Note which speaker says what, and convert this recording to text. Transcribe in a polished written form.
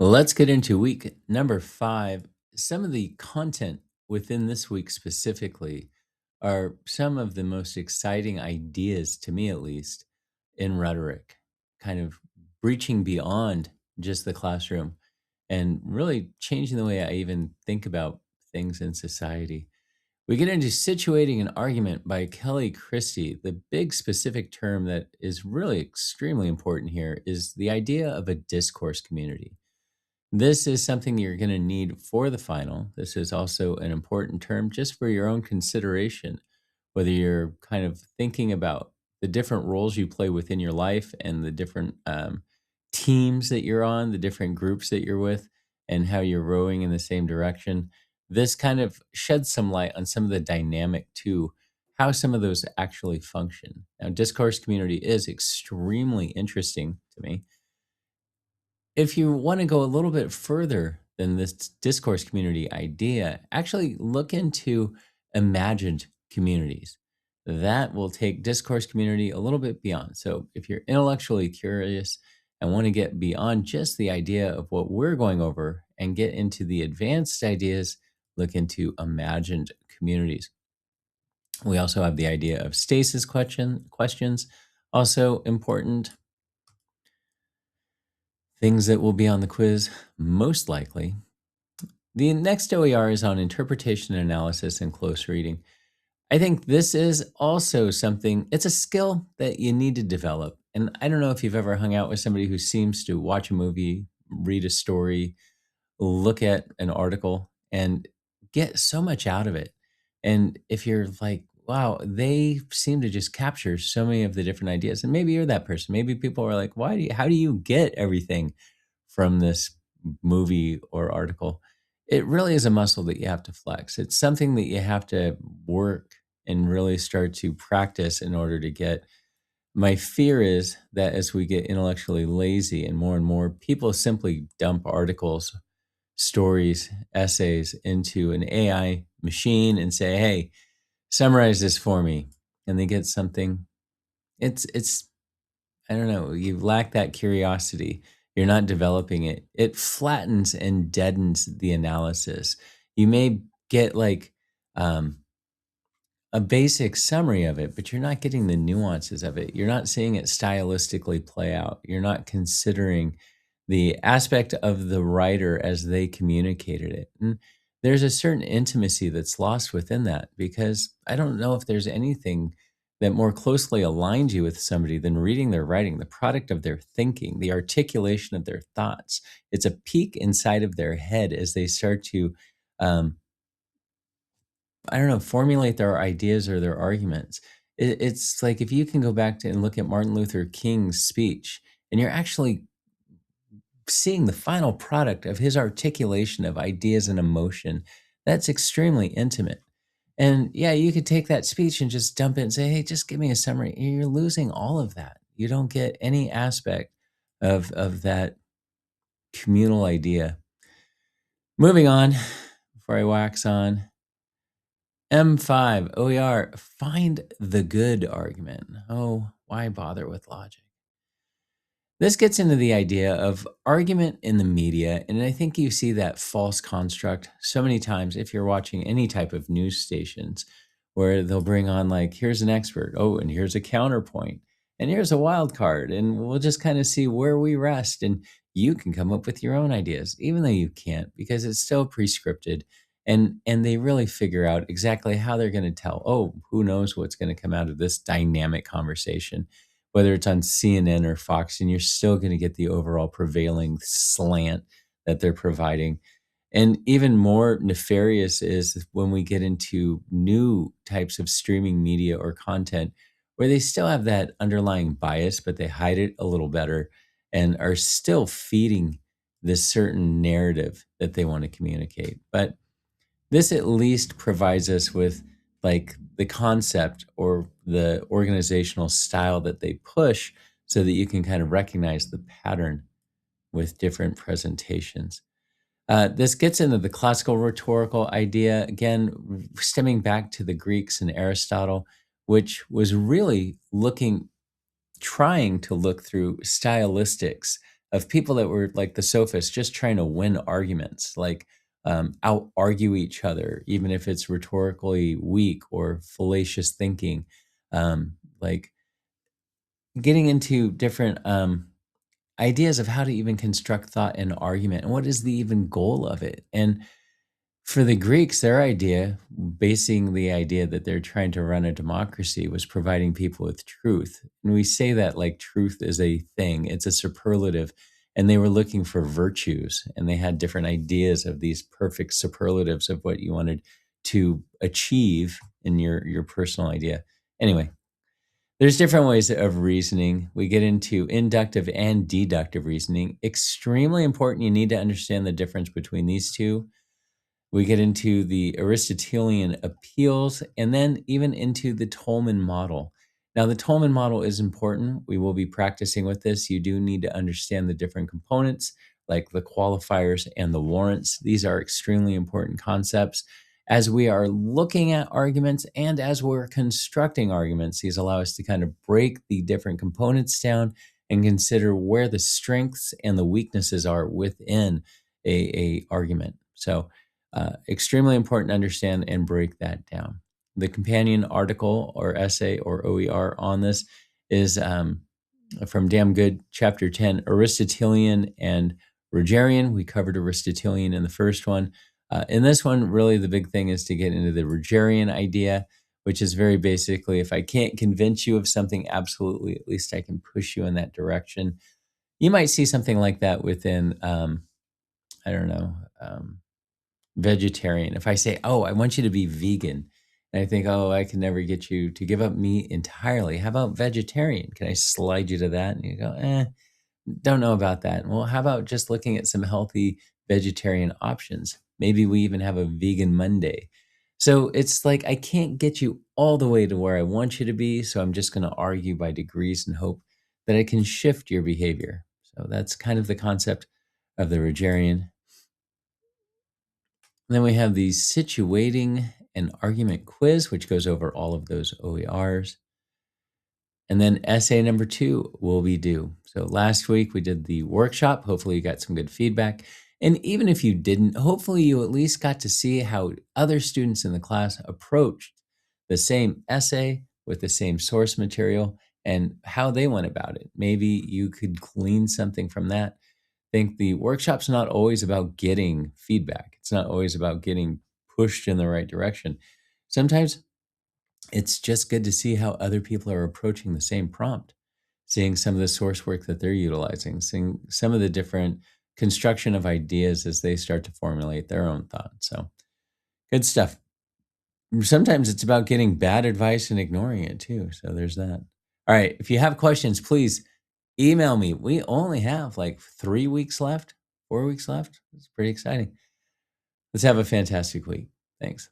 Speaker 1: Let's get into week number 5. Some of the content within this week specifically are some of the most exciting ideas, to me at least, in rhetoric, kind of breaching beyond just the classroom and really changing the way I even think about things in society. We get into Situating an Argument by Kelly Christie. The big specific term that is really extremely important here is the idea of a discourse community. This is something you're going to need for the final. This is also an important term just for your own consideration, whether you're kind of thinking about the different roles you play within your life and the different teams that you're on, the different groups that you're with, and how you're rowing in the same direction. This kind of sheds some light on some of the dynamic to how some of those actually function. Now, discourse community is extremely interesting to me. If you want to go a little bit further than this discourse community idea, actually look into imagined communities. That will take discourse community a little bit beyond. So, if you're intellectually curious and want to get beyond just the idea of what we're going over and get into the advanced ideas, look into imagined communities. We also have the idea of stasis questions, also important. Things that will be on the quiz, most likely. The next OER is on interpretation analysis and close reading. I think this is also something, it's a skill that you need to develop. And I don't know if you've ever hung out with somebody who seems to watch a movie, read a story, look at an article, and get so much out of it. And if you're like, wow, they seem to just capture so many of the different ideas. And maybe you're that person. Maybe people are like, how do you get everything from this movie or article? It really is a muscle that you have to flex. It's something that you have to work and really start to practice in order to get. My fear is that as we get intellectually lazy and more people simply dump articles, stories, essays into an AI machine and say, "Hey, summarize this for me." And they get something. It's I don't know, you lack that curiosity. You're not developing it. It flattens and deadens the analysis. You may get like um, a basic summary of it, but you're not getting the nuances of it. You're not seeing it stylistically play out. You're not considering the aspect of the writer as they communicated it. And there's a certain intimacy that's lost within that because I don't know if there's anything that more closely aligns you with somebody than reading their writing, the product of their thinking, the articulation of their thoughts. It's a peek inside of their head as they start to um, I don't know, formulate their ideas or their arguments. It's like if you can go back to and look at Martin Luther King's speech, and you're actually seeing the final product of his articulation of ideas and emotion, that's extremely intimate. And yeah, you could take that speech and just dump it and say, "Hey, just give me a summary." You're losing all of that. You don't get any aspect of that communal idea. Moving on, before I wax on, M5 OER, find the good argument. Oh, why bother with logic? This gets into the idea of argument in the media, and I think you see that false construct so many times if you're watching any type of news stations where they'll bring on, like, here's an expert, oh, and here's a counterpoint, and here's a wild card, and we'll just kind of see where we rest, and you can come up with your own ideas, even though you can't because it's still pre-scripted, and they really figure out exactly how they're going to tell. Oh, who knows what's going to come out of this dynamic conversation, whether it's on CNN or Fox, and you're still going to get the overall prevailing slant that they're providing. And even more nefarious is when we get into new types of streaming media or content where they still have that underlying bias, but they hide it a little better and are still feeding this certain narrative that they want to communicate. But this at least provides us with like the concept or the organizational style that they push so that you can kind of recognize the pattern with different presentations. This gets into the classical rhetorical idea, again, stemming back to the Greeks and Aristotle, which was really trying to look through stylistics of people that were like the sophists, just trying to win arguments, like out argue each other, even if it's rhetorically weak or fallacious thinking. Like getting into different ideas of how to even construct thought and argument and what is the even goal of it. And for the Greeks, their idea, basing the idea that they're trying to run a democracy, was providing people with truth. And we say that like truth is a thing, it's a superlative. And they were looking for virtues, and they had different ideas of these perfect superlatives of what you wanted to achieve in your personal idea. Anyway, there's different ways of reasoning. We get into inductive and deductive reasoning. Extremely important. You need to understand the difference between these two. We get into the Aristotelian appeals and then even into the Tolman model. Now, the Tolman model is important. We will be practicing with this. You do need to understand the different components, like the qualifiers and the warrants. These are extremely important concepts. As we are looking at arguments and as we're constructing arguments, these allow us to kind of break the different components down and consider where the strengths and the weaknesses are within a argument. So, extremely important to understand and break that down. The companion article or essay or OER on this is from Damn Good, Chapter 10, Aristotelian and Rogerian. We covered Aristotelian in the first one. In this one, really the big thing is to get into the Rogerian idea, which is very basically, if I can't convince you of something absolutely, at least I can push you in that direction. You might see something like that within, I don't know, vegetarian. If I say, "Oh, I want you to be vegan," and I think, "Oh, I can never get you to give up meat entirely. How about vegetarian? Can I slide you to that?" And you go, don't know about that. Well, how about just looking at some healthy vegetarian options? Maybe we even have a vegan Monday. So it's like I can't get you all the way to where I want you to be, so I'm just going to argue by degrees and hope that I can shift your behavior. So that's kind of the concept of the Rogerian. Then we have the situating and argument quiz, which goes over all of those OERs. And then essay number 2 will be due. So last week we did the workshop. Hopefully you got some good feedback. And even if you didn't, hopefully you at least got to see how other students in the class approached the same essay with the same source material and how they went about it. Maybe you could glean something from that. Think the workshop's not always about getting feedback. It's not always about getting pushed in the right direction. Sometimes it's just good to see how other people are approaching the same prompt, seeing some of the source work that they're utilizing, seeing some of the different construction of ideas as they start to formulate their own thoughts. So good stuff. Sometimes it's about getting bad advice and ignoring it too. So there's that. All right. If you have questions, please email me. We only have like 3 weeks left, 4 weeks left. It's pretty exciting. Let's have a fantastic week. Thanks.